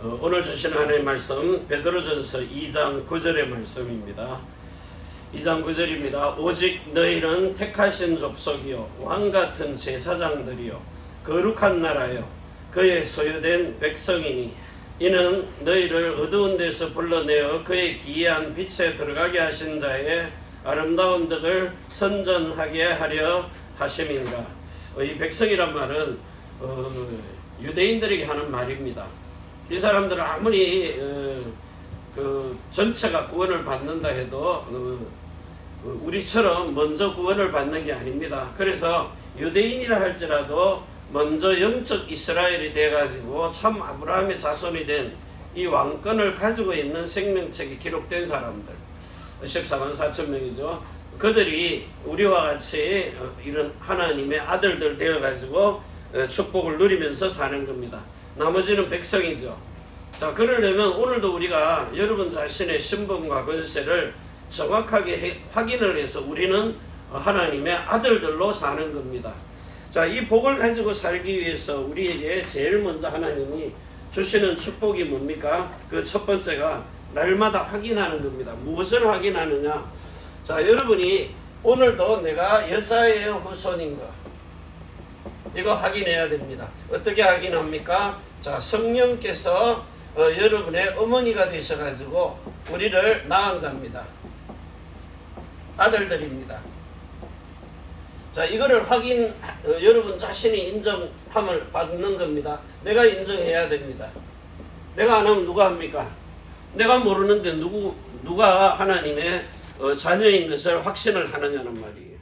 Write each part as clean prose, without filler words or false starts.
오늘 주신 하나님의 말씀 베드로전서 2장 9절의 말씀입니다. 2장 9절입니다. 오직 너희는 택하신 족속이요 왕같은 제사장들이요 거룩한 나라요 그의 소유된 백성이니 이는 너희를 어두운 데서 불러내어 그의 기이한 빛에 들어가게 하신 자의 아름다운 덕을 선전하게 하려 하심인가. 이 백성이란 말은 유대인들에게 하는 말입니다. 이 사람들은 아무리 그 전체가 구원을 받는다 해도 우리처럼 먼저 구원을 받는 게 아닙니다. 그래서 유대인이라 할지라도 먼저 영적 이스라엘이 돼가지고 참 아브라함의 자손이 된 이 왕권을 가지고 있는 생명책이 기록된 사람들 14만 4천 명이죠. 그들이 우리와 같이 이런 하나님의 아들들 되어가지고 축복을 누리면서 사는 겁니다. 나머지는 백성이죠. 자, 그러려면 오늘도 우리가 여러분 자신의 신분과 권세를 정확하게 확인을 해서 우리는 하나님의 아들들로 사는 겁니다. 자, 이 복을 가지고 살기 위해서 우리에게 제일 먼저 하나님이 주시는 축복이 뭡니까? 그 첫 번째가 날마다 확인하는 겁니다. 무엇을 확인하느냐? 자, 여러분이 오늘도 내가 여자의 후손인가? 이거 확인해야 됩니다. 어떻게 확인합니까? 자, 성령께서 여러분의 어머니가 되셔가지고 우리를 낳은 자입니다. 아들들입니다. 자, 이거를 여러분 자신이 인정함을 받는 겁니다. 내가 인정해야 됩니다. 내가 안 하면 누가 합니까? 내가 모르는데 누가 하나님의 자녀인 것을 확신을 하느냐는 말이에요.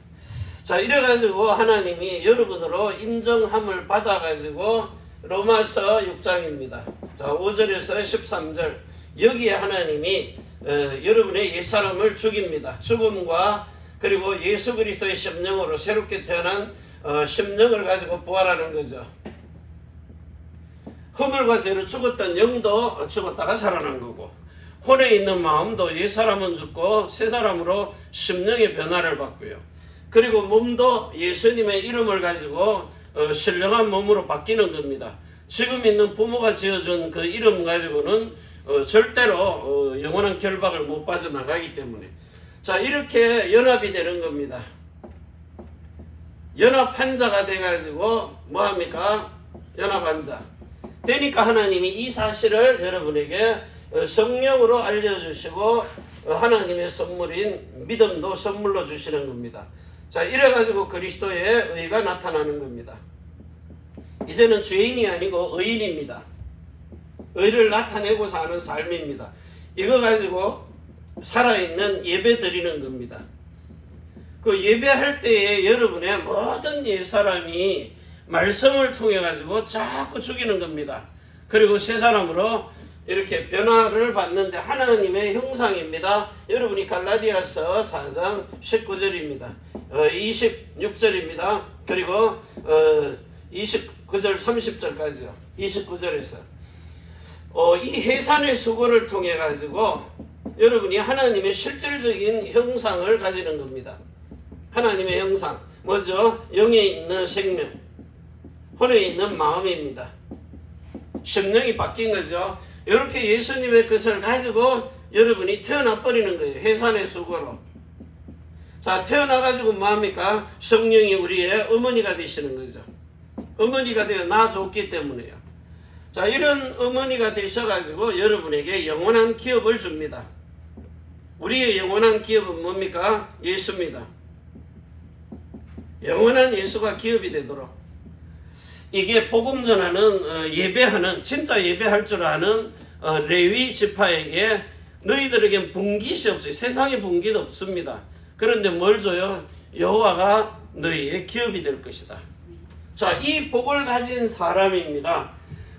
자, 이래가지고 하나님이 여러분으로 인정함을 받아가지고 로마서 6장입니다. 자, 5절에서 13절 여기에 하나님이 여러분의 옛사람을 죽입니다. 죽음과 그리고 예수 그리스도의 심령으로 새롭게 태어난 심령을 가지고 부활하는 거죠. 허물과 죄로 죽었던 영도 죽었다가 살아난 거고 혼에 있는 마음도 옛사람은 죽고 새사람으로 심령의 변화를 받고요. 그리고 몸도 예수님의 이름을 가지고 신령한 몸으로 바뀌는 겁니다. 지금 있는 부모가 지어준 그 이름 가지고는 절대로 영원한 결박을 못 빠져나가기 때문에 자, 이렇게 연합이 되는 겁니다. 연합한 자가 돼가지고 뭐합니까? 연합한 자 되니까 하나님이 이 사실을 여러분에게 성령으로 알려주시고 하나님의 선물인 믿음도 선물로 주시는 겁니다. 자, 이래가지고 그리스도의 의가 나타나는 겁니다. 이제는 죄인이 아니고 의인입니다. 의를 나타내고 사는 삶입니다. 이거 가지고 살아있는 예배 드리는 겁니다. 그 예배할 때에 여러분의 모든 옛사람이 말씀을 통해 가지고 자꾸 죽이는 겁니다. 그리고 새 사람으로 이렇게 변화를 받는데 하나님의 형상입니다. 여러분이 갈라디아서 4장 19절입니다. 26절입니다. 그리고 29절 30절까지요. 29절에서 이 해산의 수고를 통해 가지고 여러분이 하나님의 실질적인 형상을 가지는 겁니다. 하나님의 형상 뭐죠? 영에 있는 생명, 혼에 있는 마음입니다. 심령이 바뀐 거죠. 이렇게 예수님의 것을 가지고 여러분이 태어나 버리는 거예요. 해산의 수고로. 자, 태어나가지고 뭐합니까? 성령이 우리의 어머니가 되시는 거죠. 어머니가 되어 낳아줬기 때문에요. 자, 이런 어머니가 되셔가지고 여러분에게 영원한 기업을 줍니다. 우리의 영원한 기업은 뭡니까? 예수입니다. 영원한 예수가 기업이 되도록 이게 복음 전하는 예배하는 진짜 예배할 줄 아는 레위 지파에게 너희들에겐 분깃이 없어요. 세상에 분깃 없습니다. 그런데 뭘 줘요? 여호와가 너희의 기업이 될 것이다. 자, 이 복을 가진 사람입니다.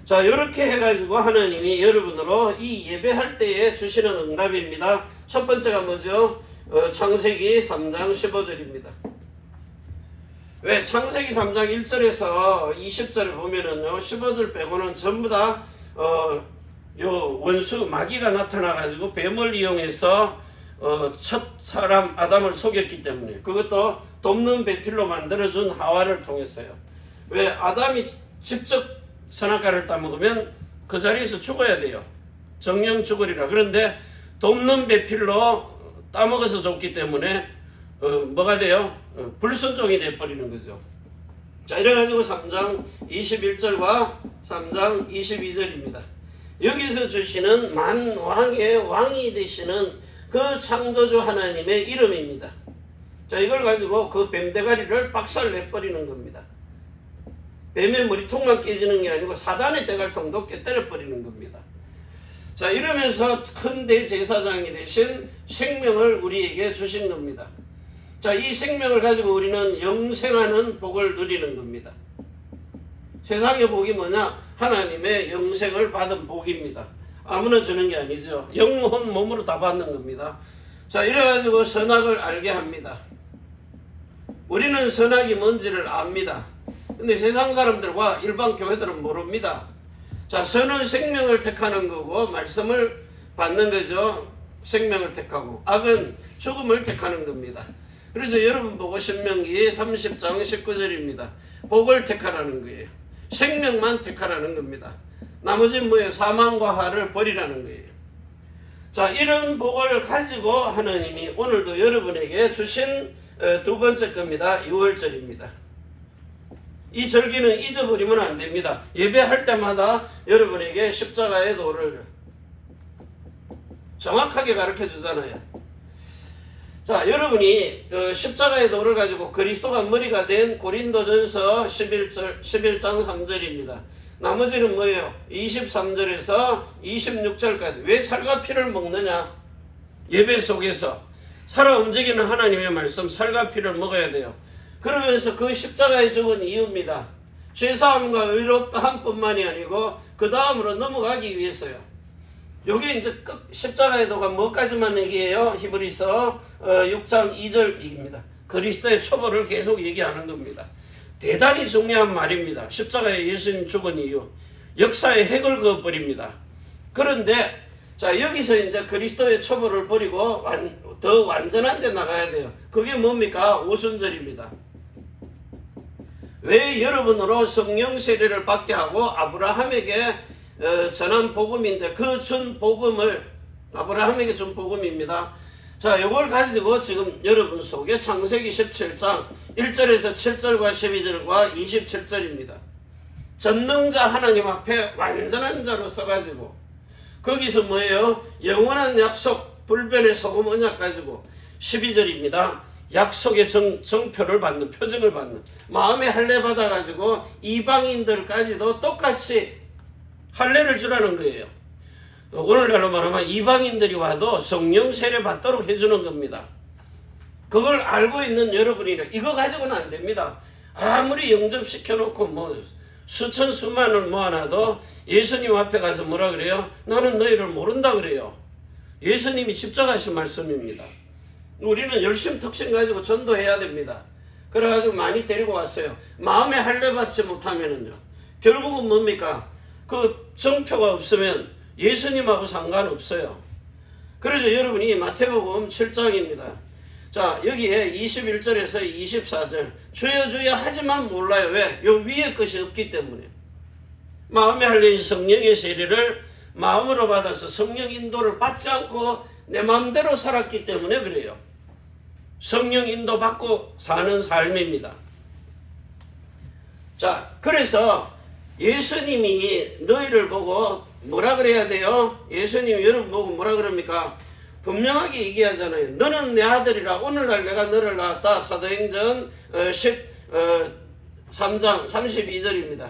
자, 이렇게 해가지고 하나님이 여러분으로 이 예배할 때에 주시는 응답입니다. 첫 번째가 뭐죠? 창세기 3장 15절입니다. 왜 창세기 3장 1절에서 20절을 보면은요, 15절 빼고는 전부 다 요 원수 마귀가 나타나가지고 뱀을 이용해서 첫 사람 아담을 속였기 때문에 그것도 돕는 배필로 만들어준 하와를 통했어요. 왜 아담이 직접 선악과를 따먹으면 그 자리에서 죽어야 돼요. 정령 죽으리라. 그런데 돕는 배필로 따먹어서 줬기 때문에 뭐가 돼요? 불순종이 돼버리는 거죠. 자, 이래가지고 3장 21절과 3장 22절입니다. 여기서 주시는 만왕의 왕이 되시는 그 창조주 하나님의 이름입니다. 자, 이걸 가지고 그 뱀대가리를 박살내버리는 겁니다. 뱀의 머리통만 깨지는 게 아니고 사단의 대갈통도 깨뜨려버리는 겁니다. 자, 이러면서 큰 대제사장이 되신 생명을 우리에게 주신 겁니다. 자, 이 생명을 가지고 우리는 영생하는 복을 누리는 겁니다. 세상의 복이 뭐냐? 하나님의 영생을 받은 복입니다. 아무나 주는 게 아니죠. 영혼 몸으로 다 받는 겁니다. 자, 이래가지고 선악을 알게 합니다. 우리는 선악이 뭔지를 압니다. 근데 세상 사람들과 일반 교회들은 모릅니다. 자, 선은 생명을 택하는 거고 말씀을 받는 거죠. 생명을 택하고 악은 죽음을 택하는 겁니다. 그래서 여러분 보고 신명기 30장 19절입니다. 복을 택하라는 거예요. 생명만 택하라는 겁니다. 나머지는 뭐예요? 사망과 화를 버리라는 거예요. 자, 이런 복을 가지고 하나님이 오늘도 여러분에게 주신 두 번째 겁니다. 6월절입니다. 이 절기는 잊어버리면 안 됩니다. 예배할 때마다 여러분에게 십자가의 도를 정확하게 가르쳐 주잖아요. 자, 여러분이 십자가의 도를 가지고 그리스도가 머리가 된 고린도전서 11장 3절입니다. 나머지는 뭐예요? 23절에서 26절까지. 왜 살과 피를 먹느냐? 예배 속에서 살아 움직이는 하나님의 말씀, 살과 피를 먹어야 돼요. 그러면서 그 십자가에 죽은 이유입니다. 죄사함과 의롭다함 뿐만이 아니고 그 다음으로 넘어가기 위해서요. 여기 이제 십자가의 도가 뭐까지만 얘기해요? 히브리서 6장 2절입니다. 그리스도의 초보를 계속 얘기하는 겁니다. 대단히 중요한 말입니다. 십자가에 예수님 죽은 이유, 역사의 핵을 그어버립니다. 그런데 자, 여기서 이제 그리스도의 초보를 버리고 더 완전한 데 나가야 돼요. 그게 뭡니까? 오순절입니다. 왜 여러분으로 성령 세례를 받게 하고 아브라함에게 전한 복음인데 그 준 복음을 아브라함에게 준 복음입니다. 자, 이걸 가지고 지금 여러분 속에 창세기 17장 1절에서 7절과 12절과 27절입니다. 전능자 하나님 앞에 완전한 자로 써가지고 거기서 뭐예요? 영원한 약속 불변의 소금 언약 가지고 12절입니다. 약속의 정표를 받는, 표징을 받는, 마음의 할례 받아가지고 이방인들까지도 똑같이 할례를 주라는 거예요. 오늘날로 말하면 이방인들이 와도 성령 세례 받도록 해주는 겁니다. 그걸 알고 있는 여러분이라 이거 가지고는 안 됩니다. 아무리 영접시켜놓고 뭐 수천 수만을 모아놔도 예수님 앞에 가서 뭐라 그래요? 나는 너희를 모른다 그래요. 예수님이 직접 하신 말씀입니다. 우리는 열심 특신 가지고 전도해야 됩니다. 그래가지고 많이 데리고 왔어요. 마음에 할례 받지 못하면은요. 결국은 뭡니까? 그 정표가 없으면 예수님하고 상관없어요. 그래서 여러분이 마태복음 7장입니다. 자, 여기에 21절에서 24절 주여 주여 하지만 몰라요. 왜? 요 위에 것이 없기 때문에. 마음에 할례인 성령의 세례를 마음으로 받아서 성령 인도를 받지 않고 내 마음대로 살았기 때문에 그래요. 성령 인도 받고 사는 삶입니다. 자, 그래서 예수님이 너희를 보고 뭐라 그래야 돼요? 예수님이 여러분 보고 뭐라 그럽니까? 분명하게 얘기하잖아요. 너는 내 아들이라 오늘날 내가 너를 낳았다. 사도행전 13장 32절입니다.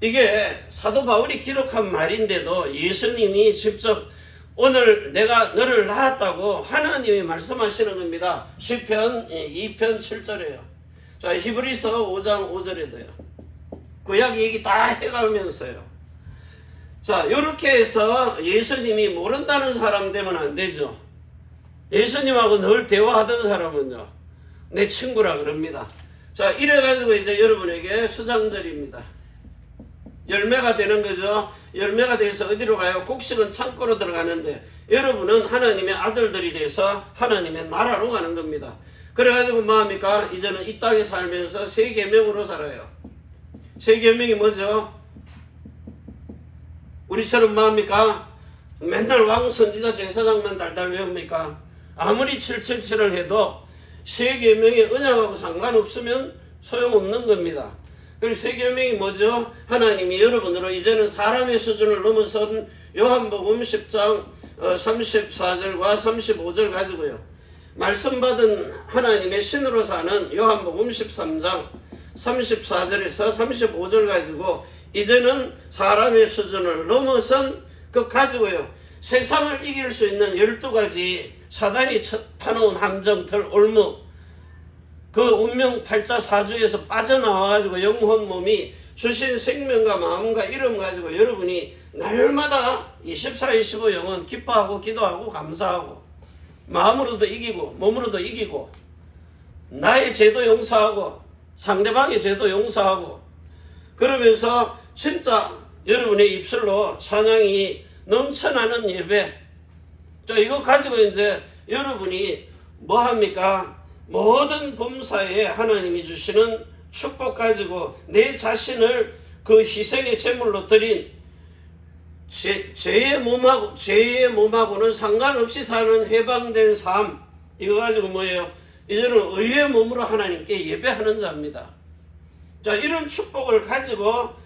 이게 사도 바울이 기록한 말인데도 예수님이 직접 오늘 내가 너를 낳았다고 하나님이 말씀하시는 겁니다. 시편 2편 7절에요. 자, 히브리서 5장 5절에도요. 구약 얘기 다 해가면서요. 자, 이렇게 해서 예수님이 모른다는 사람 되면 안 되죠. 예수님하고 늘 대화하던 사람은요, 내 친구라 그럽니다. 자, 이래가지고 이제 여러분에게 수장절입니다. 열매가 되는 거죠. 열매가 돼서 어디로 가요? 곡식은 창고로 들어가는데 여러분은 하나님의 아들들이 돼서 하나님의 나라로 가는 겁니다. 그래가지고 뭐합니까? 이제는 이 땅에 살면서 세 계명으로 살아요. 세 계명이 뭐죠? 우리처럼 뭐합니까? 맨날 왕 선지자 제사장만 달달 외웁니까? 아무리 777을 해도 세 계명의 언약하고 상관없으면 소용없는 겁니다. 그리고 세 계명이 뭐죠? 하나님이 여러분으로 이제는 사람의 수준을 넘어선 요한복음 10장 34절과 35절 가지고요. 말씀 받은 하나님의 신으로 사는 요한복음 13장 34절에서 35절 가지고 이제는 사람의 수준을 넘어선 그 가지고요. 세상을 이길 수 있는 12가지 사단이 파놓은 함정틀 올무 그 운명 팔자 사주에서 빠져나와가지고 영혼 몸이 주신 생명과 마음과 이름 가지고 여러분이 날마다 24-25 영혼 기뻐하고 기도하고 감사하고 마음으로도 이기고 몸으로도 이기고 나의 죄도 용서하고 상대방의 죄도 용서하고 그러면서 진짜 여러분의 입술로 찬양이 넘쳐나는 예배. 자, 이거 가지고 이제 여러분이 뭐 합니까? 모든 범사에 하나님이 주시는 축복 가지고 내 자신을 그 희생의 제물로 드린 죄의 몸하고는 상관없이 사는 해방된 삶. 이거 가지고 뭐예요? 이제는 의의 몸으로 하나님께 예배하는 자입니다. 자, 이런 축복을 가지고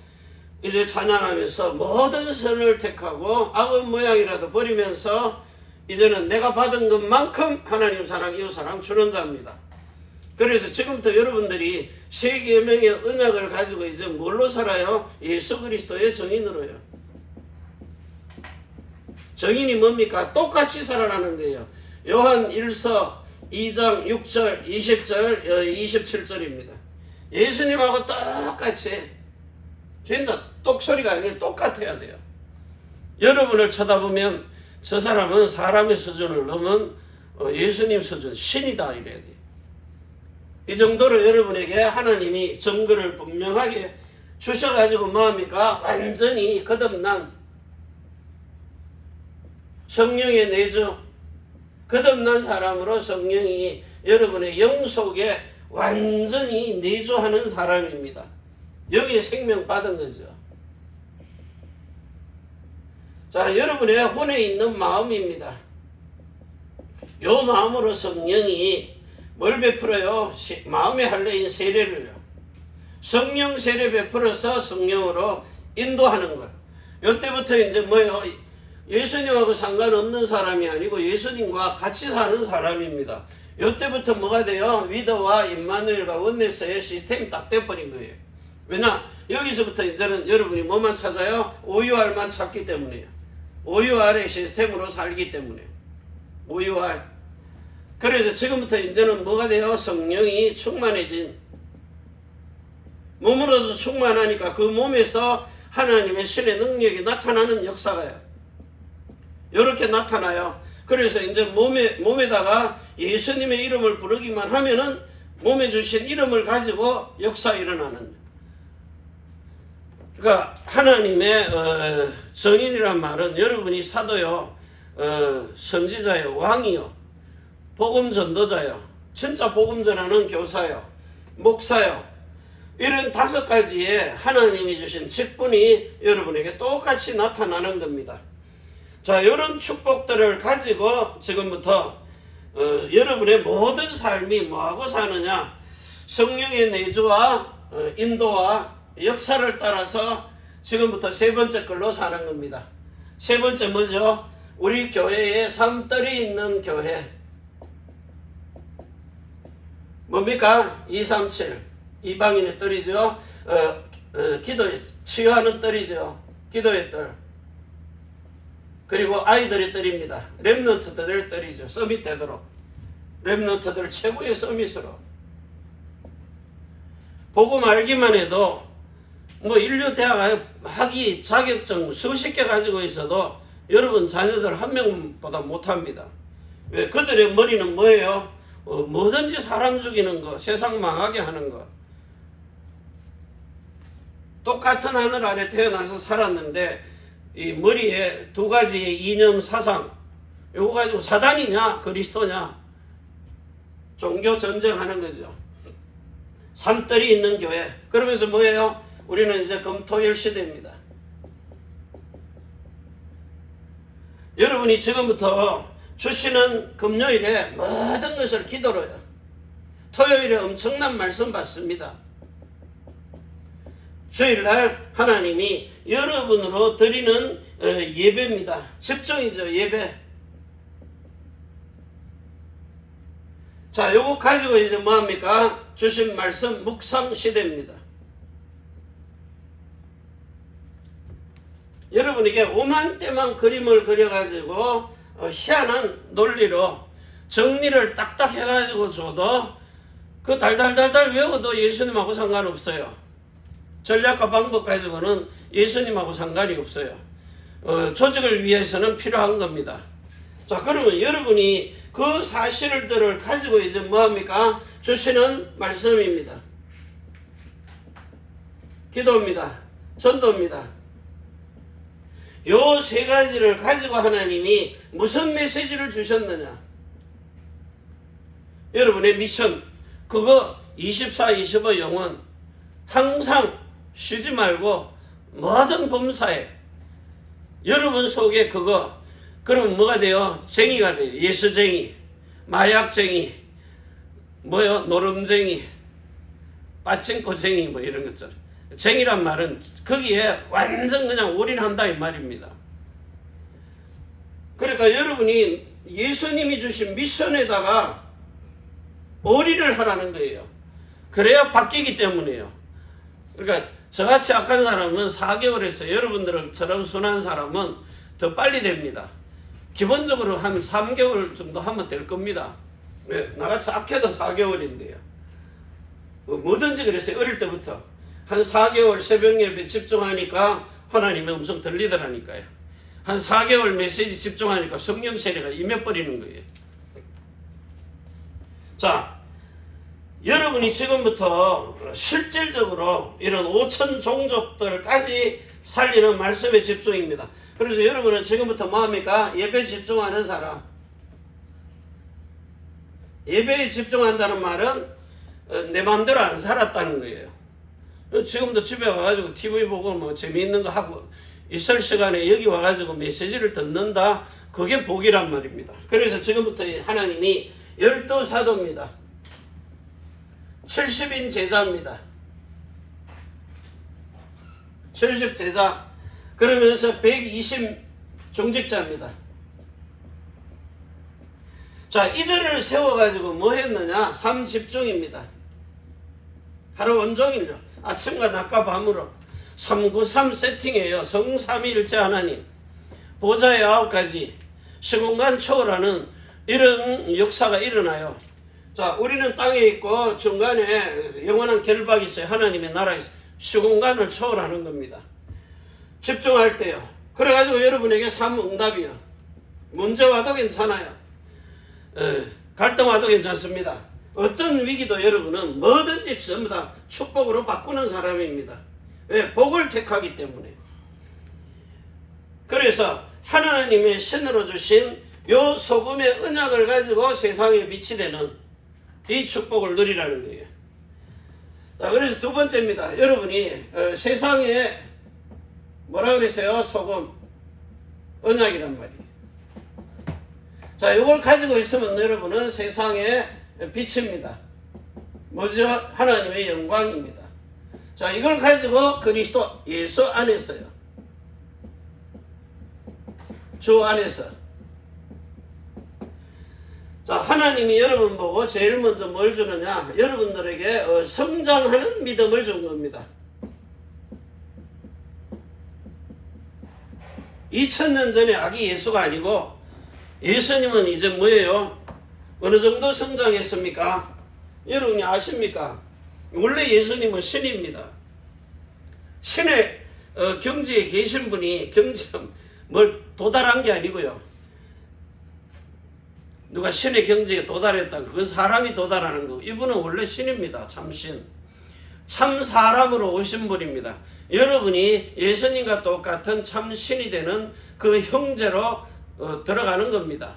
이제 찬양하면서 모든 선을 택하고 악의 모양이라도 버리면서 이제는 내가 받은 것만큼 하나님 사랑, 이웃 사랑 주는 자입니다. 그래서 지금부터 여러분들이 세 계명의 언약을 가지고 이제 뭘로 살아요? 예수 그리스도의 정인으로요. 정인이 뭡니까? 똑같이 살아라는 거예요. 요한 1서 2장 6절, 20절, 27절입니다. 예수님하고 똑같이 진짜 똑소리가 아니라 똑같아야 돼요. 여러분을 쳐다보면 저 사람은 사람의 수준을 넘은 예수님 수준, 신이다 이래야 돼요. 이 정도로 여러분에게 하나님이 증거를 분명하게 주셔가지고 뭐합니까? 완전히 거듭난 성령의 내주, 거듭난 사람으로 성령이 여러분의 영 속에 완전히 내주하는 사람입니다. 여기에 생명 받은 거죠. 자, 여러분의 혼에 있는 마음입니다. 요 마음으로 성령이 뭘 베풀어요? 마음의 할례인 세례를요. 성령 세례 베풀어서 성령으로 인도하는 것. 요때부터 이제 뭐예요? 예수님하고 상관없는 사람이 아니고 예수님과 같이 사는 사람입니다. 요때부터 뭐가 돼요? 위더와 임마누엘과 원네스의 시스템이 딱 돼버린 거예요. 왜냐? 여기서부터 이제는 여러분이 뭐만 찾아요? 오유알만 찾기 때문이에요. 오유알의 시스템으로 살기 때문에. 오유알. 그래서 지금부터 이제는 뭐가 돼요? 성령이 충만해진. 몸으로도 충만하니까 그 몸에서 하나님의 신의 능력이 나타나는 역사가요. 이렇게 나타나요. 그래서 이제 몸에다가 예수님의 이름을 부르기만 하면은 몸에 주신 이름을 가지고 역사 일어나는. 그러니까 하나님의 정인이란 말은 여러분이 사도요, 선지자요, 왕이요, 복음 전도자요, 진짜 복음 전하는 교사요, 목사요. 이런 5가지의 하나님이 주신 직분이 여러분에게 똑같이 나타나는 겁니다. 자, 이런 축복들을 가지고 지금부터 여러분의 모든 삶이 뭐하고 사느냐? 성령의 내주와 인도와 역사를 따라서 지금부터 세 번째 걸로 사는 겁니다. 세 번째 뭐죠? 우리 교회에 삶들이 있는 교회. 뭡니까? 237. 이방인의 뜰이죠. 기도에 치유하는 뜰이죠. 기도의 뜰. 그리고 아이들의 뜰입니다. 렘넌트들의 뜰이죠. 서밋 되도록. 렘넌트들 최고의 서밋으로. 복음 알기만 해도 뭐 인류 대학 학위 자격증 수십 개 가지고 있어도 여러분 자녀들 한 명보다 못합니다. 왜? 그들의 머리는 뭐예요? 뭐든지 사람 죽이는 거, 세상 망하게 하는 거. 똑같은 하늘 아래 태어나서 살았는데 이 머리에 2가지의 이념 사상, 요거 가지고 사단이냐 그리스도냐 종교 전쟁하는 거죠. 삶들이 있는 교회. 그러면서 뭐예요? 우리는 이제 금토일 시대입니다. 여러분이 지금부터 주시는 금요일에 모든 것을 기도로요. 토요일에 엄청난 말씀 받습니다. 주일날 하나님이 여러분으로 드리는 예배입니다. 집중이죠, 예배. 자, 요거 가지고 이제 뭐합니까? 주신 말씀 묵상 시대입니다. 여러분에게 오만때만 그림을 그려가지고 희한한 논리로 정리를 딱딱 해가지고 줘도 그 달달달달 외워도 예수님하고 상관없어요. 전략과 방법 가지고는 예수님하고 상관이 없어요. 조직을 위해서는 필요한 겁니다. 자, 그러면 여러분이 그 사실들을 가지고 이제 뭐합니까? 주시는 말씀입니다. 기도입니다. 전도입니다. 요 세 가지를 가지고 하나님이 무슨 메시지를 주셨느냐? 여러분의 미션, 그거 24-25 영혼 항상 쉬지 말고 모든 범사에 여러분 속에 그거, 그럼 뭐가 돼요? 쟁이가 돼요. 예수쟁이, 마약쟁이, 노름쟁이, 빠칭코쟁이 이런 것들. 쟁이란 말은 거기에 완전 그냥 올인한다 이 말입니다. 그러니까 여러분이 예수님이 주신 미션에다가 올인을 하라는 거예요. 그래야 바뀌기 때문이에요. 그러니까 저같이 악한 사람은 4개월에서 여러분들처럼 순한 사람은 더 빨리 됩니다. 기본적으로 한 3개월 정도 하면 될 겁니다. 나같이 악해도 4개월인데요. 뭐든지 그랬어요. 어릴 때부터. 한 4개월 새벽 예배 집중하니까 하나님의 음성 들리더라니까요. 한 4개월 메시지 집중하니까 성령 세례가 임해버리는 거예요. 자, 여러분이 지금부터 실질적으로 이런 5천 종족들까지 살리는 말씀에 집중입니다. 그래서 여러분은 지금부터 뭐합니까? 예배에 집중하는 사람. 예배에 집중한다는 말은 내 마음대로 안 살았다는 거예요. 지금도 집에 와가지고 TV 보고 뭐 재미있는 거 하고 있을 시간에 여기 와가지고 메시지를 듣는다. 그게 복이란 말입니다. 그래서 지금부터 하나님이 12사도입니다. 70인 제자입니다. 70 제자. 그러면서 120 종직자입니다. 자, 이들을 세워가지고 뭐 했느냐? 3집중입니다. 하루 온종일요. 아침과 낮과 밤으로 393 세팅이에요. 성삼위일체 하나님. 보좌의 9가지. 시공간 초월하는 이런 역사가 일어나요. 자, 우리는 땅에 있고 중간에 영원한 결박이 있어요. 하나님의 나라에서 시공간을 초월하는 겁니다. 집중할 때요. 그래가지고 여러분에게 3응답이요. 문제 와도 괜찮아요. 갈등 와도 괜찮습니다. 어떤 위기도 여러분은 뭐든지 전부 다 축복으로 바꾸는 사람입니다. 왜? 복을 택하기 때문에. 그래서 하나님의 신으로 주신 요 소금의 언약을 가지고 세상에 빛이 되는 이 축복을 누리라는 거예요. 자, 그래서 두 번째입니다. 여러분이 세상에 뭐라 그랬어요? 소금, 언약이란 말이에요. 자, 이걸 가지고 있으면 여러분은 세상에 빛입니다. 뭐죠? 하나님의 영광입니다. 자, 이걸 가지고 그리스도 예수 안에서요. 주 안에서. 자, 하나님이 여러분 보고 제일 먼저 뭘 주느냐? 여러분들에게 성장하는 믿음을 준 겁니다. 2000년 전에 아기 예수가 아니고 예수님은 이제 뭐예요? 어느 정도 성장했습니까? 여러분이 아십니까? 원래 예수님은 신입니다. 신의 경지에 계신 분이 뭘 도달한 게 아니고요. 누가 신의 경지에 도달했다. 그건 사람이 도달하는 거고, 이분은 원래 신입니다. 참신. 참 사람으로 오신 분입니다. 여러분이 예수님과 똑같은 참 신이 되는 그 형제로 들어가는 겁니다.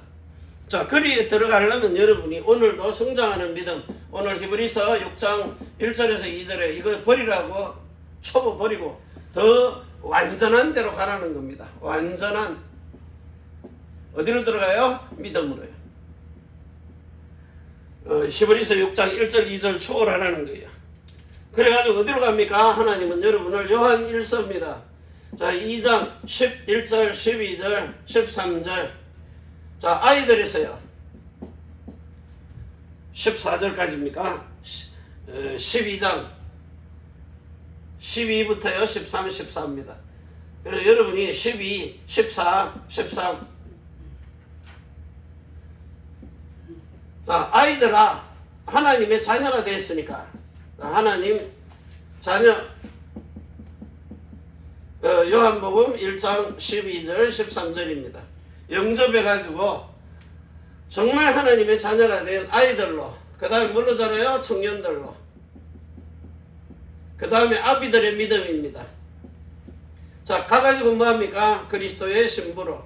자, 거리에 들어가려면 여러분이 오늘도 성장하는 믿음, 오늘 히브리서 6장 1절에서 2절에 이거 버리라고 초보 버리고 더 완전한 데로 가라는 겁니다. 완전한. 어디로 들어가요? 믿음으로요. 히브리서 6장 1절 2절 초월하라는 거예요. 그래가지고 어디로 갑니까? 하나님은 여러분을 요한 1서입니다. 자, 2장 11절 12절 13절. 자, 아이들이세요. 14절까지입니까? 12장 12부터요 13, 14입니다. 그래서 여러분이 12, 14, 13. 자, 아이들아, 하나님의 자녀가 됐으니까. 자, 하나님 자녀. 요한복음 1장 12절 13절입니다. 영접해가지고 정말 하나님의 자녀가 된 아이들로, 그 다음에 뭘로 자라요? 청년들로. 그 다음에 아비들의 믿음입니다. 자, 가가지고 뭐합니까? 그리스도의 신부로.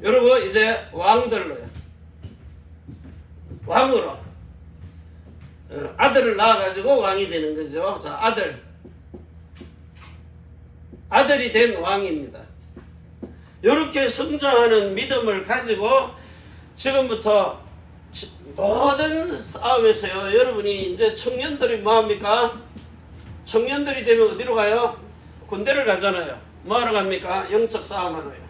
여러분 이제 왕들로요. 왕으로. 아들을 낳아가지고 왕이 되는 거죠. 자, 아들이 된 왕입니다. 이렇게 성장하는 믿음을 가지고 지금부터 모든 싸움에서요, 여러분이 이제 청년들이 뭐합니까? 청년들이 되면 어디로 가요? 군대를 가잖아요. 뭐하러 갑니까? 영적 싸움하러요.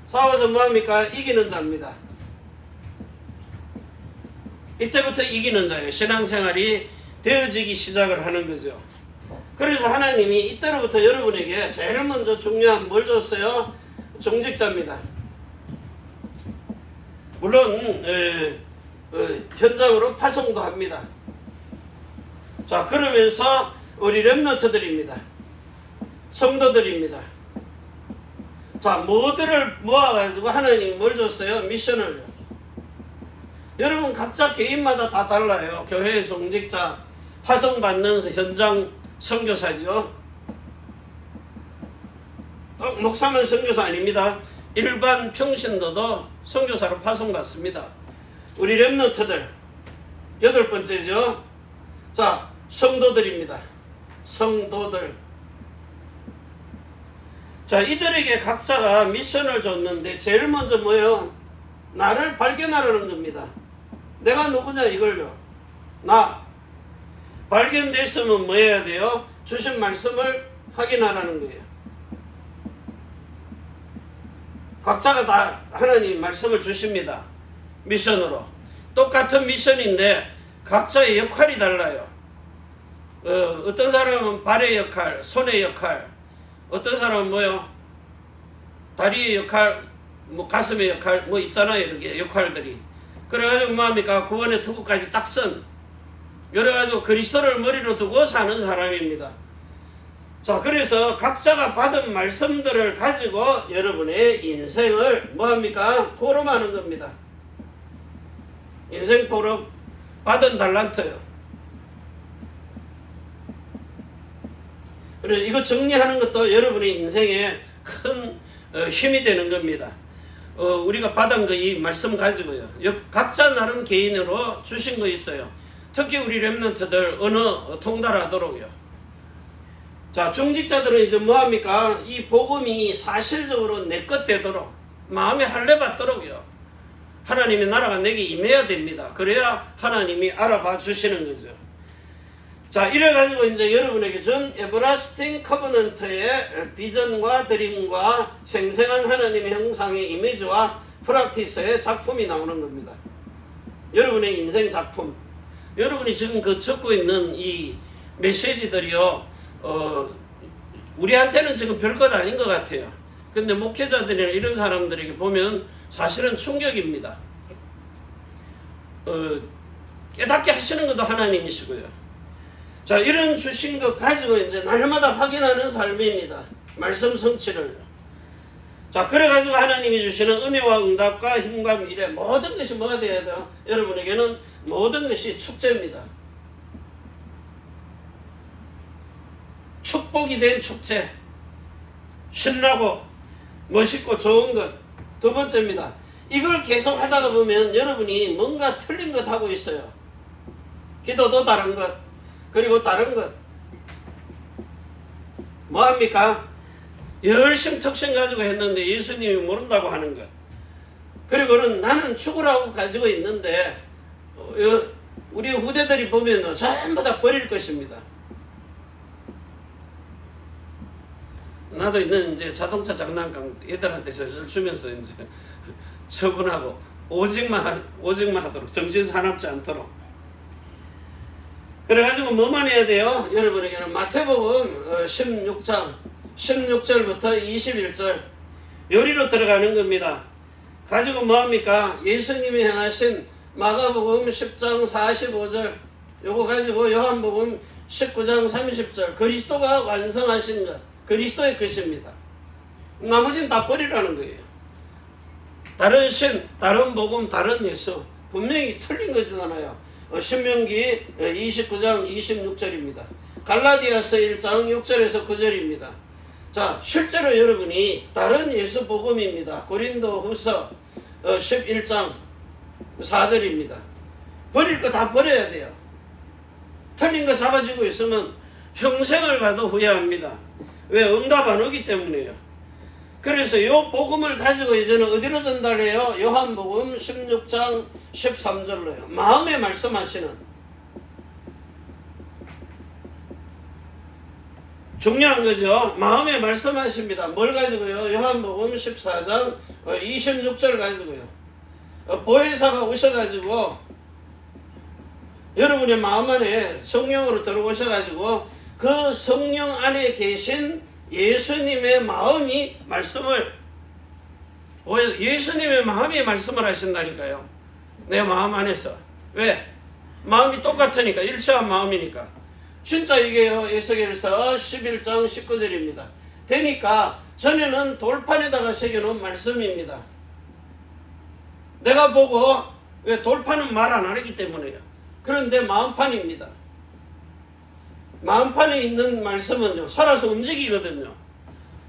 싸워서 뭐합니까? 이기는 자입니다. 이때부터 이기는 자예요. 신앙생활이 되어지기 시작을 하는 거죠. 그래서 하나님이 이때로부터 여러분에게 제일 먼저 중요한 뭘 줬어요? 종직자입니다. 물론 현장으로 파송도 합니다. 자, 그러면서 우리 렘넌트들입니다. 성도들입니다. 자, 모두를 모아가지고 하나님이 뭘 줬어요? 미션을. 여러분 각자 개인마다 다 달라요. 교회 종직자, 파송받는 현장 선교사죠. 목사만 선교사 아닙니다. 일반 평신도도 선교사로 파송받습니다. 우리 렘넌트들 8번째죠. 자, 성도들입니다. 성도들. 자, 이들에게 각자가 미션을 줬는데 제일 먼저 뭐예요? 나를 발견하라는 겁니다. 내가 누구냐 이걸요. 나 발견됐으면 뭐 해야 돼요? 주신 말씀을 확인하라는 거예요. 각자가 다 하나님 말씀을 주십니다. 미션으로. 똑같은 미션인데 각자의 역할이 달라요. 어떤 사람은 발의 역할, 손의 역할, 어떤 사람은 뭐요? 다리의 역할, 뭐 가슴의 역할, 뭐 있잖아요. 이렇게 역할들이. 그래가지고 뭐합니까? 구원의 투구까지 딱 쓴. 그래가지고 그리스도를 머리로 두고 사는 사람입니다. 자, 그래서 각자가 받은 말씀들을 가지고 여러분의 인생을 뭐합니까? 포럼하는 겁니다. 인생 포럼. 받은 달란트요. 그래서 이거 정리하는 것도 여러분의 인생에 큰 힘이 되는 겁니다. 우리가 받은 거 이 말씀 가지고요. 각자 나름 개인으로 주신 거 있어요. 특히 우리 렘넌트들 언어 통달하도록요. 자, 중직자들은 이제 뭐합니까? 이 복음이 사실적으로 내 것 되도록 마음에 할례 받도록요. 하나님의 나라가 내게 임해야 됩니다. 그래야 하나님이 알아봐 주시는 거죠. 자, 이래가지고 이제 여러분에게 전 에버라스팅 커버넌트의 비전과 드림과 생생한 하나님의 형상의 이미지와 프락티스의 작품이 나오는 겁니다. 여러분의 인생 작품. 여러분이 지금 그 적고 있는 이 메시지들이요, 우리한테는 지금 별것 아닌 것 같아요. 근데 목회자들이나 이런 사람들에게 보면 사실은 충격입니다. 깨닫게 하시는 것도 하나님이시고요. 자, 이런 주신 것 가지고 이제 날마다 확인하는 삶입니다. 말씀 성취를. 자, 그래가지고 하나님이 주시는 은혜와 응답과 힘과 미래, 모든 것이 뭐가 되어야 돼요? 여러분에게는 모든 것이 축제입니다. 축복이 된 축제. 신나고 멋있고 좋은 것. 두 번째입니다. 이걸 계속 하다가 보면 여러분이 뭔가 틀린 것 하고 있어요. 기도도 다른 것, 그리고 다른 것. 뭐합니까? 열심 특성 가지고 했는데 예수님이 모른다고 하는 것. 그리고는 나는 죽으라고 가지고 있는데 우리 후대들이 보면 전부 다 버릴 것입니다. 나도 이제 자동차 장난감 애들한테 슬슬 주면서 이제 처분하고 오직만 하도록, 정신 사납지 않도록. 그래가지고 뭐만 해야 돼요? 여러분에게는 마태복음 16장 16절부터 21절 요리로 들어가는 겁니다. 가지고 뭐합니까? 예수님이 행하신 마가복음 10장 45절 요거 가지고 요한복음 19장 30절 그리스도가 완성하신 것, 그리스도의 것입니다. 나머지는 다 버리라는 거예요. 다른 신, 다른 복음, 다른 예수 분명히 틀린 거잖아요. 신명기 29장 26절입니다. 갈라디아서 1장 6절에서 9절입니다. 자, 실제로 여러분이 다른 예수 복음입니다. 고린도 후서 11장 4절입니다. 버릴 거 다 버려야 돼요. 틀린 거 잡아지고 있으면 평생을 가도 후회합니다. 왜? 응답 안 오기 때문이에요. 그래서 이 복음을 가지고 이제는 어디로 전달해요? 요한복음 16장 13절로요. 마음에 말씀하시는, 중요한 거죠. 마음에 말씀하십니다. 뭘 가지고요? 요한복음 14장 26절 가지고요. 보혜사가 오셔가지고 여러분의 마음 안에 성령으로 들어오셔가지고 그 성령 안에 계신 예수님의 마음이 말씀을, 예수님의 마음이 말씀을 하신다니까요. 내 마음 안에서. 왜? 마음이 똑같으니까, 일체한 마음이니까. 진짜 이게요, 에스겔서 11장 19절입니다. 되니까 전에는 돌판에다가 새겨놓은 말씀입니다. 내가 보고, 왜? 돌판은 말 안 하기 때문에요. 그런데 마음판입니다. 마음판에 있는 말씀은요, 살아서 움직이거든요.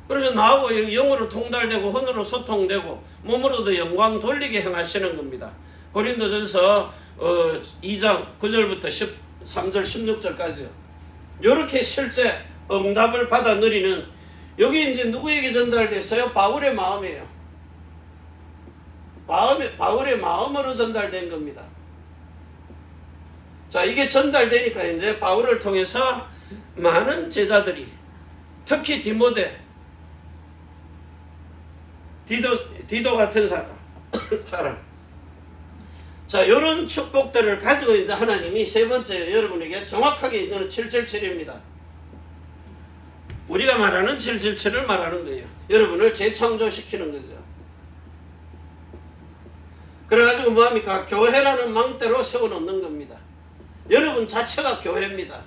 그래서 나하고 영으로 통달되고 혼으로 소통되고 몸으로도 영광 돌리게 행하시는 겁니다. 고린도전서 2장 9절부터 13절 16절까지요. 이렇게 실제 응답을 받아 누리는, 여기 이제 누구에게 전달됐어요? 바울의 마음이에요. 바울의 마음으로 전달된 겁니다. 자, 이게 전달되니까 이제 바울을 통해서 많은 제자들이, 특히 디모데, 디도 같은 사람. 자, 이런 축복들을 가지고 이제 하나님이 세 번째 여러분에게 정확하게 이제는 777입니다. 우리가 말하는 777을 말하는 거예요. 여러분을 재창조시키는 거죠. 그래가지고 뭐합니까? 교회라는 망대로 세워놓는 겁니다. 여러분 자체가 교회입니다.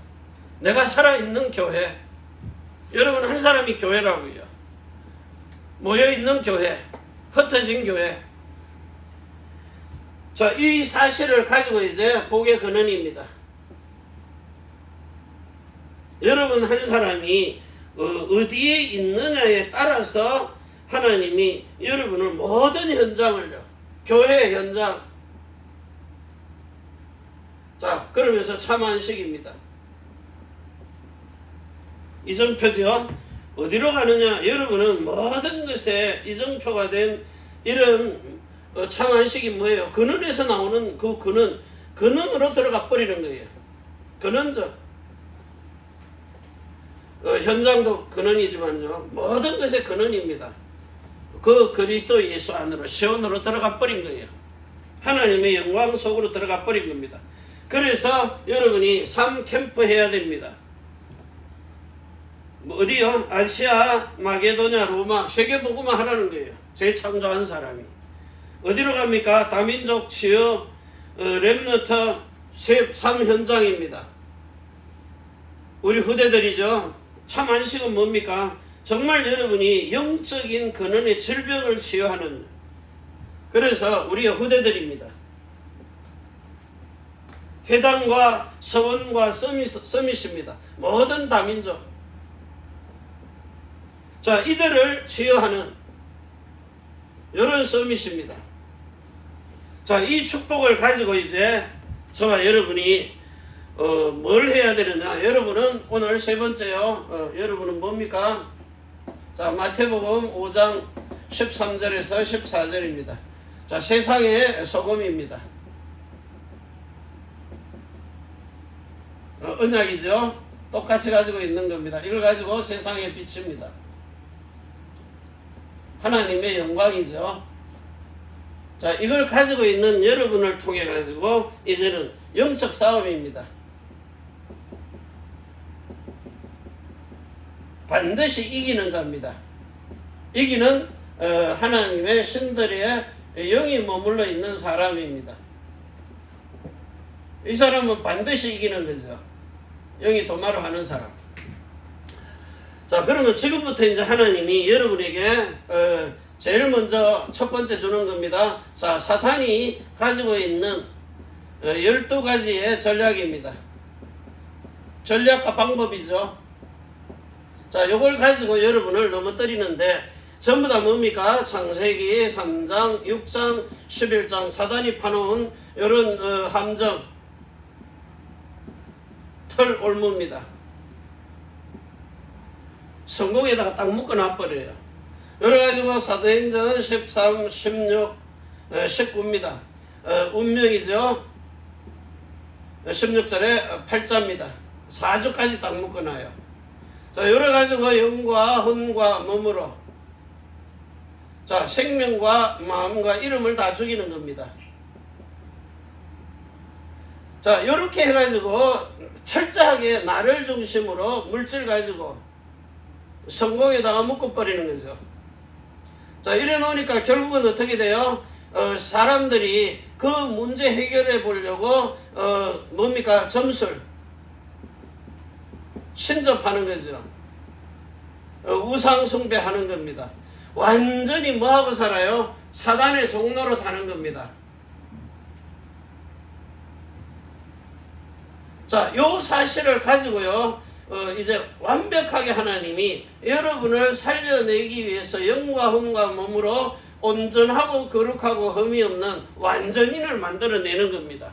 내가 살아있는 교회. 여러분 한 사람이 교회라고요. 모여있는 교회, 흩어진 교회. 자, 이 사실을 가지고 이제 복의 근원입니다. 여러분 한 사람이 어디에 있느냐에 따라서 하나님이 여러분을 모든 현장을요, 교회 현장. 자, 그러면서 참 안식입니다. 이정표죠. 어디로 가느냐? 여러분은 모든 것에 이정표가 된 이런 참 안식이 뭐예요? 근원에서 나오는 그 근원으로 들어가 버리는 거예요. 근원적. 현장도 근원이지만요, 모든 것의 근원입니다. 그 그리스도 예수 안으로, 시온으로 들어가 버린 거예요. 하나님의 영광 속으로 들어가 버린 겁니다. 그래서 여러분이 삶 캠프 해야 됩니다. 뭐 어디요? 아시아, 마게도냐, 로마, 세계복음화 하라는 거예요. 재창조한 사람이. 어디로 갑니까? 다민족 치유 렘너트 삶 현장입니다. 우리 후대들이죠. 참 안식은 뭡니까? 정말 여러분이 영적인 근원의 질병을 치유하는, 그래서 우리의 후대들입니다. 회당과 서원과 서밋입니다. 모든 다민족. 자, 이들을 치유하는 이런 서밋입니다. 자, 이 축복을 가지고 이제 저와 여러분이 뭘 해야 되느냐? 여러분은 오늘 세 번째요. 여러분은 뭡니까? 자, 마태복음 5장 13절에서 14절입니다. 자, 세상의 소금입니다. 언약이죠. 똑같이 가지고 있는 겁니다. 이걸 가지고 세상에 비칩니다. 하나님의 영광이죠. 자, 이걸 가지고 있는 여러분을 통해 가지고 이제는 영적 싸움입니다. 반드시 이기는 자입니다. 이기는 하나님의 신들의 영이 머물러 있는 사람입니다. 이 사람은 반드시 이기는 거죠. 영이 도마로 하는 사람. 자, 그러면 지금부터 이제 하나님이 여러분에게 제일 먼저 첫 번째 주는 겁니다. 자, 사탄이 가지고 있는 12가지의 전략입니다. 전략과 방법이죠. 자, 요걸 가지고 여러분을 넘어뜨리는데 전부 다 뭡니까? 창세기 3장, 6장, 11장 사단이 파놓은 이런 함정, 털 올무입니다. 성공에다가 딱 묶어놔버려요. 그래가지고 사도행전 13, 16, 19입니다. 운명이죠. 16절에 8자입니다. 4주까지 딱 묶어놔요. 자, 이래가지고 영과 혼과 몸으로, 자, 생명과 마음과 이름을 다 죽이는 겁니다. 자, 요렇게 해가지고 철저하게 나를 중심으로 물질 가지고 성공에다가 묶어버리는 거죠. 자, 이래 놓으니까 결국은 어떻게 돼요? 사람들이 그 문제 해결해 보려고 뭡니까? 점술, 신접하는 거죠. 우상 숭배하는 겁니다. 완전히 뭐하고 살아요? 사단의 종로로 타는 겁니다. 자, 요 사실을 가지고요, 이제 완벽하게 하나님이 여러분을 살려내기 위해서 영과 혼과 몸으로 온전하고 거룩하고 흠이 없는 완전인을 만들어내는 겁니다.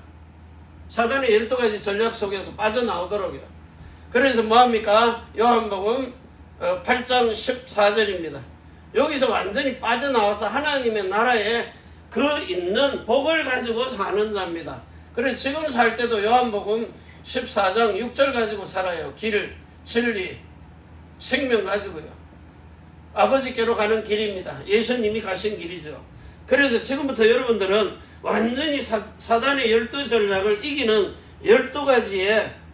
사단의 12가지 전략 속에서 빠져나오도록요. 그래서 뭐합니까? 요한복음 8장 14절입니다. 여기서 완전히 빠져나와서 하나님의 나라에 그 있는 복을 가지고 사는 자입니다. 그래서 지금 살 때도 요한복음 14장 6절 가지고 살아요. 길, 진리, 생명 가지고요. 아버지께로 가는 길입니다. 예수님이 가신 길이죠. 그래서 지금부터 여러분들은 완전히 사단의 12전략을 이기는 12가지의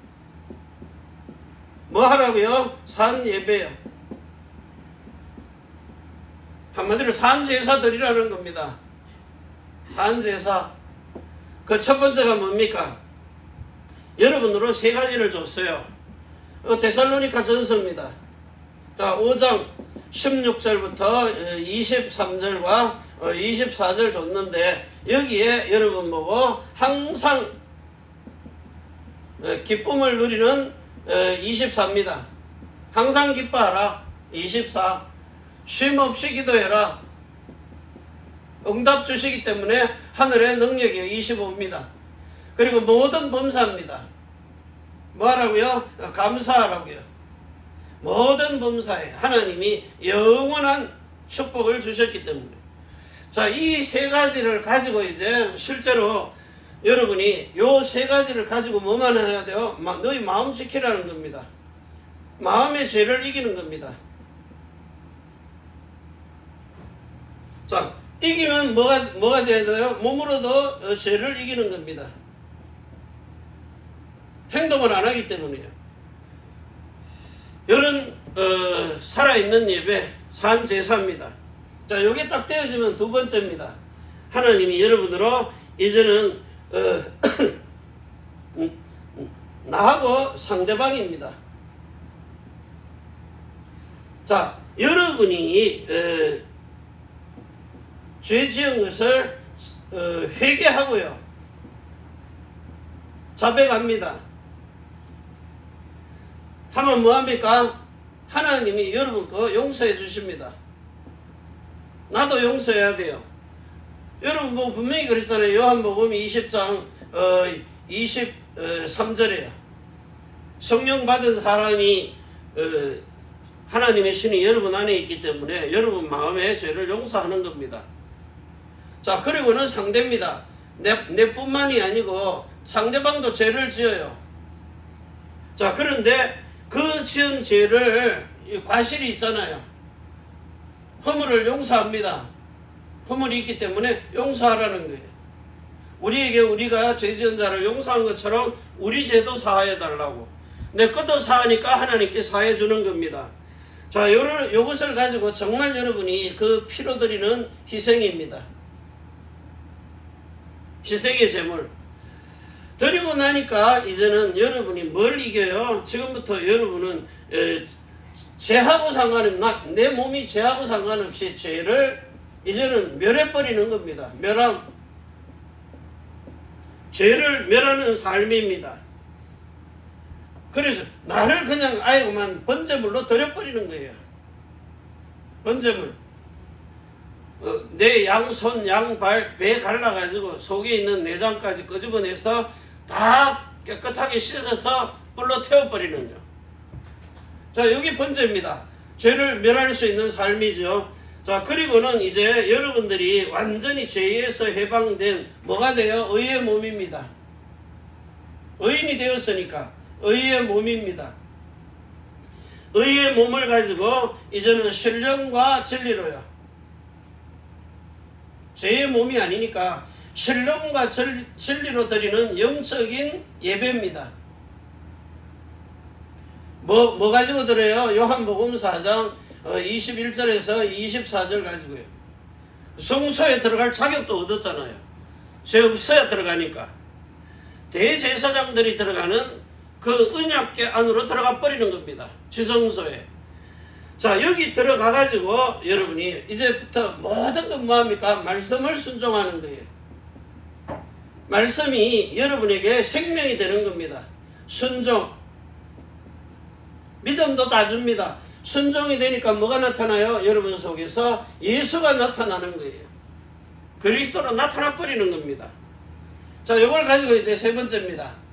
뭐 하라고요? 산 예배요. 한마디로 산제사 드리라는 겁니다. 산제사. 그 첫 번째가 뭡니까? 여러분으로 3가지를 줬어요. 데살로니가 전서입니다. 자, 5장 16절부터 23절과 24절 줬는데 여기에 여러분 보고 항상 기쁨을 누리는 24입니다. 항상 기뻐하라. 24. 쉼없이 기도해라. 응답 주시기 때문에 하늘의 능력이 25입니다. 그리고 모든 범사입니다. 뭐하라고요? 감사하라고요. 모든 범사에 하나님이 영원한 축복을 주셨기 때문에. 자, 이 3가지를 가지고 이제 실제로 여러분이 요 3가지를 가지고 뭐만 해야 돼요? 너희 마음 지키라는 겁니다. 마음의 죄를 이기는 겁니다. 자, 이기면 뭐가 돼야 돼요? 몸으로도 죄를 이기는 겁니다. 행동을 안 하기 때문이에요. 이런 살아있는 예배, 산제사입니다. 자, 요게 딱 떼어지면 두 번째입니다. 하나님이 여러분으로 이제는 나하고 상대방입니다. 자, 여러분이 죄 지은 것을 회개하고요, 자백합니다. 하면 뭐합니까? 하나님이 여러분 거 용서해 주십니다. 나도 용서해야 돼요. 여러분 뭐 분명히 그랬잖아요. 요한복음 20장 23절에요. 성령 받은 사람이 하나님의 신이 여러분 안에 있기 때문에 여러분 마음에 죄를 용서하는 겁니다. 자, 그리고는 상대입니다. 내뿐만이 아니고 상대방도 죄를 지어요. 자, 그런데 그 지은 죄를 과실이 있잖아요. 허물을 용서합니다. 허물이 있기 때문에 용서하라는 거예요. 우리에게 우리가 죄 지은 자를 용서한 것처럼 우리 죄도 사하여 달라고. 내 것도 사하니까 하나님께 사해 주는 겁니다. 자, 요것을 가지고 정말 여러분이 그 피로 드리는 희생입니다. 희생의 제물. 드리고 나니까 이제는 여러분이 뭘 이겨요? 지금부터 여러분은 죄하고 내 몸이 죄하고 상관없이 죄를 이제는 멸해버리는 겁니다. 멸함. 죄를 멸하는 삶입니다. 그래서 나를 그냥 아이고만 번제물로 드려버리는 거예요. 번제물. 내 양손, 양발, 배 갈라가지고 속에 있는 내장까지 끄집어내서 다 깨끗하게 씻어서 불로 태워버리는 거예요. 자, 여기 번제입니다. 죄를 멸할 수 있는 삶이죠. 자, 그리고는 이제 여러분들이 완전히 죄에서 해방된 뭐가 돼요? 의의 몸입니다. 의인이 되었으니까 의의 몸입니다. 의의 몸을 가지고 이제는 신령과 진리로요. 죄의 몸이 아니니까 신령과 진리로 드리는 영적인 예배입니다. 뭐 가지고 드려요? 요한복음 4장 21절에서 24절 가지고요. 성소에 들어갈 자격도 얻었잖아요. 죄 없어야 들어가니까. 대제사장들이 들어가는 그 언약궤 안으로 들어가 버리는 겁니다. 지성소에. 자, 여기 들어가 가지고 여러분이 이제부터 모든 건 뭐합니까? 말씀을 순종하는 거예요. 말씀이 여러분에게 생명이 되는 겁니다. 순종. 믿음도 다 줍니다. 순종이 되니까 뭐가 나타나요? 여러분 속에서 예수가 나타나는 거예요. 그리스도로 나타나 버리는 겁니다. 자, 이걸 가지고 이제 세 번째입니다.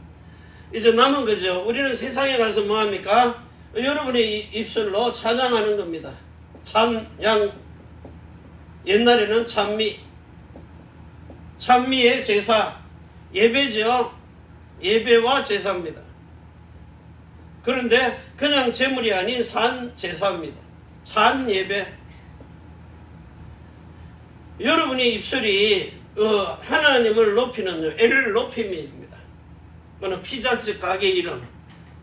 이제 남은 거죠. 우리는 세상에 가서 뭐합니까? 여러분의 입술로 찬양하는 겁니다. 찬양. 옛날에는 찬미의 제사. 예배죠. 예배와 제사입니다. 그런데 그냥 제물이 아닌 산 제사입니다. 산 예배. 여러분의 입술이 하나님을 높이는 엘 높임입니다. 그거는 피자집 가게 이름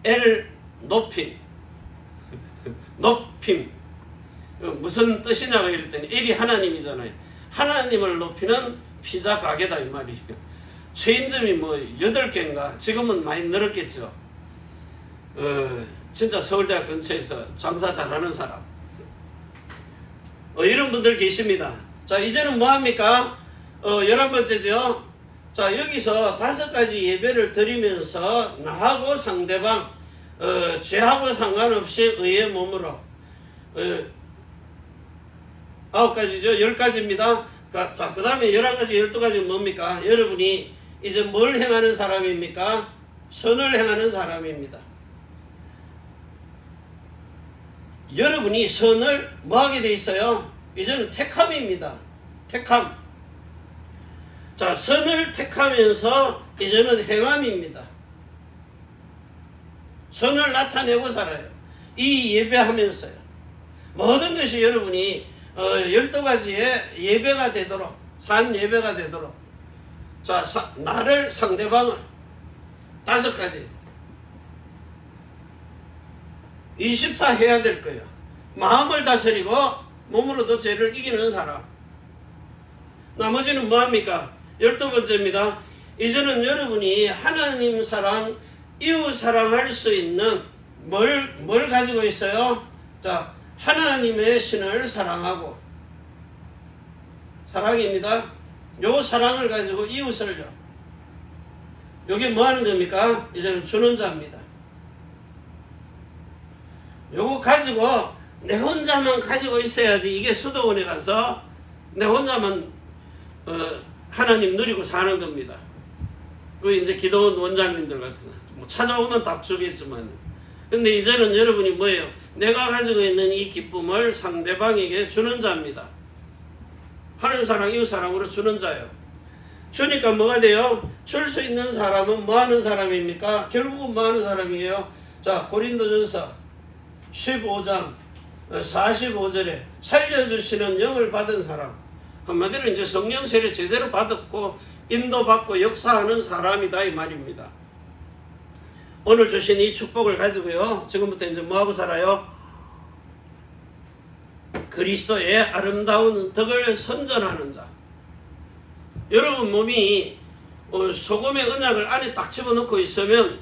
엘 높임. 높임. 무슨 뜻이냐고 이랬더니 엘이 하나님이잖아요. 하나님을 높이는 피자 가게다 이 말이에요. 체인점이 뭐 8개인가 지금은 많이 늘었겠죠. 진짜 서울대학 근처에서 장사 잘하는 사람 이런 분들 계십니다. 자, 이제는 뭐합니까? 11번째죠. 자, 여기서 5가지 예배를 드리면서 나하고 상대방 죄하고 상관없이 의의 몸으로 9가지죠. 10가지입니다. 자, 그 다음에 11가지 12가지 뭡니까? 여러분이 이제 뭘 행하는 사람입니까? 선을 행하는 사람입니다. 여러분이 선을 뭐하게 돼 있어요? 이제는 택함입니다. 택함. 자, 선을 택하면서 이제는 행함입니다. 선을 나타내고 살아요. 이 예배하면서요. 모든 것이 여러분이 12가지의 예배가 되도록, 산 예배가 되도록. 자, 나를, 상대방을 5가지 24 해야 될 거예요. 마음을 다스리고 몸으로도 죄를 이기는 사람. 나머지는 뭐합니까? 12번째입니다. 이제는 여러분이 하나님 사랑, 이웃 사랑할 수 있는 뭘 가지고 있어요? 자, 하나님의 신을 사랑하고 사랑입니다. 요 사랑을 가지고 이웃을요. 요게 뭐 하는 겁니까? 이제는 주는 자입니다. 요거 가지고 내 혼자만 가지고 있어야지 이게 수도원에 가서 내 혼자만 하나님 누리고 사는 겁니다. 그 이제 기도원 원장님들 같은 뭐 찾아오면 답 주겠지만 근데 이제는 여러분이 뭐예요? 내가 가지고 있는 이 기쁨을 상대방에게 주는 자입니다. 하는 사랑, 이웃 사랑으로 주는 자예요. 주니까 뭐가 돼요? 줄 수 있는 사람은 뭐 하는 사람입니까? 결국은 뭐 하는 사람이에요? 자, 고린도전서 15장 45절에 살려주시는 영을 받은 사람. 한마디로 이제 성령 세례 제대로 받았고 인도받고 역사하는 사람이다 이 말입니다. 오늘 주신 이 축복을 가지고요, 지금부터 이제 뭐하고 살아요? 그리스도의 아름다운 덕을 선전하는 자. 여러분 몸이 소금의 언약을 안에 딱 집어넣고 있으면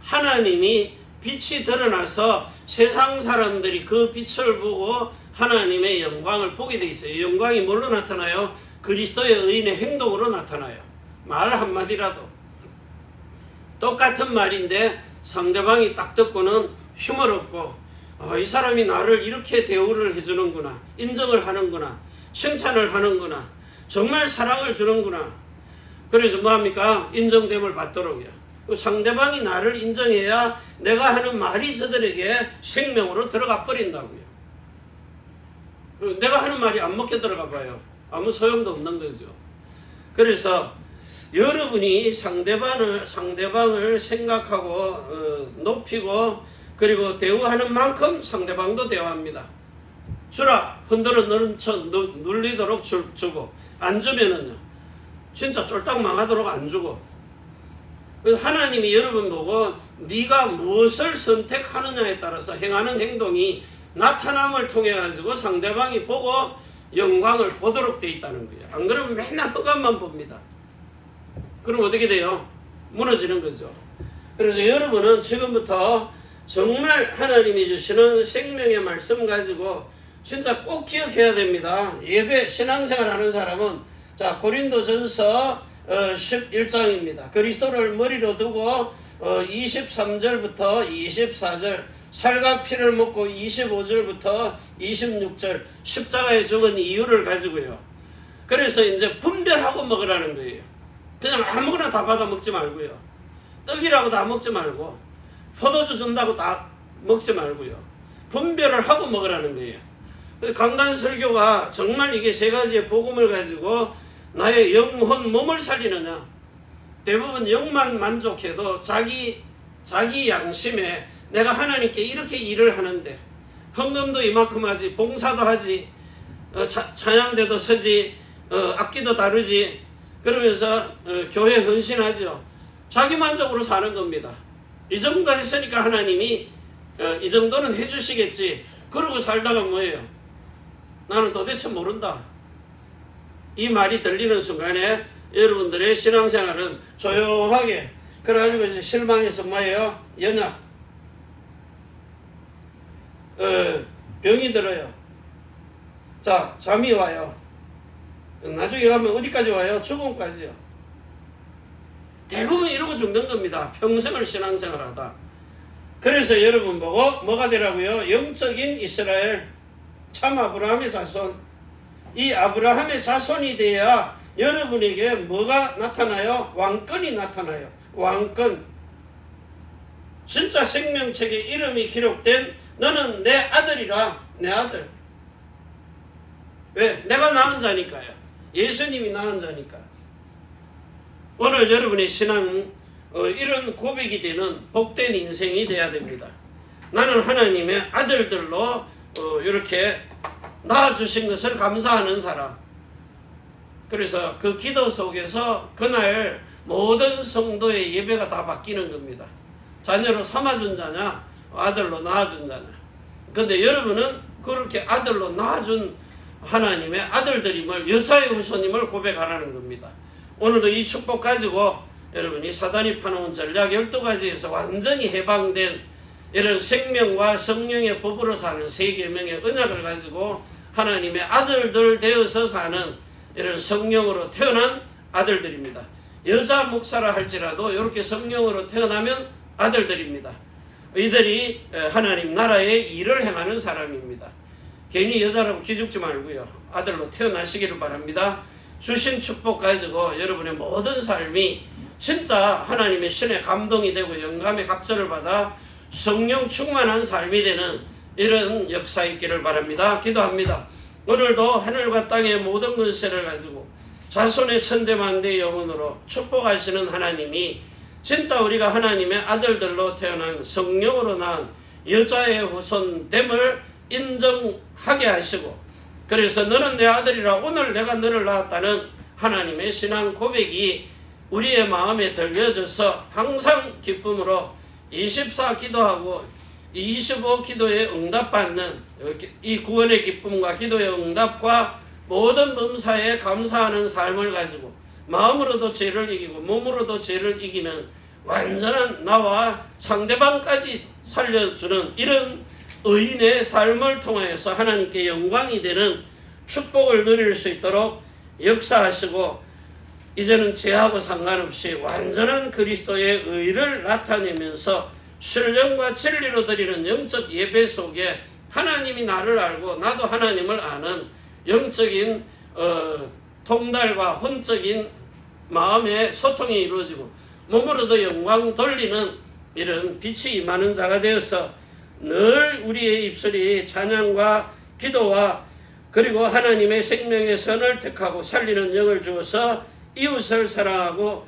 하나님이 빛이 드러나서 세상 사람들이 그 빛을 보고 하나님의 영광을 보게 돼 있어요. 영광이 뭘로 나타나요? 그리스도의 의인의 행동으로 나타나요. 말 한마디라도. 똑같은 말인데 상대방이 딱 듣고는 힘을 얻고 이 사람이 나를 이렇게 대우를 해주는구나, 인정을 하는구나, 칭찬을 하는구나, 정말 사랑을 주는구나. 그래서 뭐합니까? 인정됨을 받도록요. 상대방이 나를 인정해야 내가 하는 말이 저들에게 생명으로 들어가 버린다고요. 내가 하는 말이 안 먹혀 들어가 봐요. 아무 소용도 없는 거죠. 그래서 여러분이 상대방을 생각하고 높이고 그리고 대우하는 만큼 상대방도 대우합니다. 주라 흔들어 눌리도록 주고 안 주면은요 진짜 쫄딱 망하도록 안 주고. 하나님이 여러분 보고 네가 무엇을 선택하느냐에 따라서 행하는 행동이 나타남을 통해 가지고 상대방이 보고 영광을 보도록 돼 있다는 거예요. 안 그러면 맨날 흑암만 봅니다. 그럼 어떻게 돼요? 무너지는 거죠. 그래서 여러분은 지금부터 정말 하나님이 주시는 생명의 말씀 가지고 진짜 꼭 기억해야 됩니다. 예배 신앙생활 하는 사람은 자 고린도전서 11장입니다. 그리스도를 머리로 두고 23절부터 24절 살과 피를 먹고 25절부터 26절 십자가에 죽은 이유를 가지고요. 그래서 이제 분별하고 먹으라는 거예요. 그냥 아무거나 다 받아 먹지 말고요. 떡이라고 다 먹지 말고 포도주 준다고 다 먹지 말고요. 분별을 하고 먹으라는 거예요. 강단 설교가 정말 이게 세 가지의 복음을 가지고 나의 영혼 몸을 살리느냐. 대부분 영만 만족해도 자기 양심에 내가 하나님께 이렇게 일을 하는데 헌금도 이만큼 하지, 봉사도 하지, 찬양대도 서지, 악기도 다루지, 그러면서 교회 헌신하죠. 자기 만족으로 사는 겁니다. 이 정도 했으니까 하나님이 이 정도는 해주시겠지. 그러고 살다가 뭐예요? 나는 도대체 모른다. 이 말이 들리는 순간에 여러분들의 신앙생활은 조용하게 그래가지고 이제 실망해서 뭐예요? 연약, 병이 들어요. 자, 잠이 와요. 나중에 가면 어디까지 와요? 죽음까지요. 대부분 이러고 죽는 겁니다. 평생을 신앙생활하다. 그래서 여러분 보고 뭐가 되라고요? 영적인 이스라엘, 참 아브라함의 자손. 이 아브라함의 자손이 돼야 여러분에게 뭐가 나타나요? 왕권이 나타나요. 왕권. 진짜 생명책에 이름이 기록된 너는 내 아들이라. 내 아들. 왜? 내가 낳은 자니까요. 예수님이 낳은 자니까. 오늘 여러분의 신앙은 이런 고백이 되는 복된 인생이 돼야 됩니다. 나는 하나님의 아들들로 이렇게 낳아주신 것을 감사하는 사람. 그래서 그 기도 속에서 그날 모든 성도의 예배가 다 바뀌는 겁니다. 자녀로 삼아준 자냐, 아들로 낳아준 자냐. 근데 여러분은 그렇게 아들로 낳아준 하나님의 아들들임을, 여자의 후손임을 고백하라는 겁니다. 오늘도 이 축복 가지고 여러분이 사단이 파놓은 전략 12가지에서 완전히 해방된 이런 생명과 성령의 법으로 사는 세 계명의 언약을 가지고 하나님의 아들들 되어서 사는 이런 성령으로 태어난 아들들입니다. 여자 목사라 할지라도 이렇게 성령으로 태어나면 아들들입니다. 이들이 하나님 나라의 일을 행하는 사람입니다. 괜히 여자라고 기죽지 말고요. 아들로 태어나시기를 바랍니다. 주신 축복 가지고 여러분의 모든 삶이 진짜 하나님의 신의 감동이 되고 영감의 갑절을 받아 성령 충만한 삶이 되는 이런 역사 있기를 바랍니다. 기도합니다. 오늘도 하늘과 땅의 모든 권세를 가지고 자손의 천대만대 영혼으로 축복하시는 하나님이 진짜 우리가 하나님의 아들들로 태어난 성령으로 낳은 여자의 후손됨을 인정하게 하시고, 그래서 너는 내 아들이라 오늘 내가 너를 낳았다는 하나님의 신앙 고백이 우리의 마음에 들려져서 항상 기쁨으로 24 기도하고 25 기도에 응답받는 이 구원의 기쁨과 기도의 응답과 모든 범사에 감사하는 삶을 가지고 마음으로도 죄를 이기고 몸으로도 죄를 이기는 완전한 나와 상대방까지 살려주는 이런 의인의 삶을 통하여서 하나님께 영광이 되는 축복을 누릴 수 있도록 역사하시고, 이제는 죄하고 상관없이 완전한 그리스도의 의를 나타내면서 신령과 진리로 드리는 영적 예배 속에 하나님이 나를 알고 나도 하나님을 아는 영적인 통달과 혼적인 마음의 소통이 이루어지고 몸으로도 영광 돌리는 이런 빛이 임하는 자가 되어서 늘 우리의 입술이 찬양과 기도와 그리고 하나님의 생명의 선을 택하고 살리는 영을 주어서 이웃을 사랑하고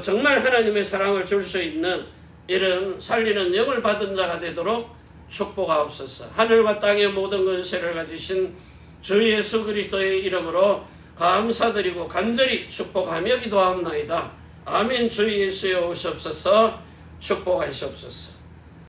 정말 하나님의 사랑을 줄 수 있는 이런 살리는 영을 받은 자가 되도록 축복하옵소서. 하늘과 땅의 모든 권세를 가지신 주 예수 그리스도의 이름으로 감사드리고 간절히 축복하며 기도하옵나이다. 아멘. 주 예수여 오시옵소서. 축복하시옵소서.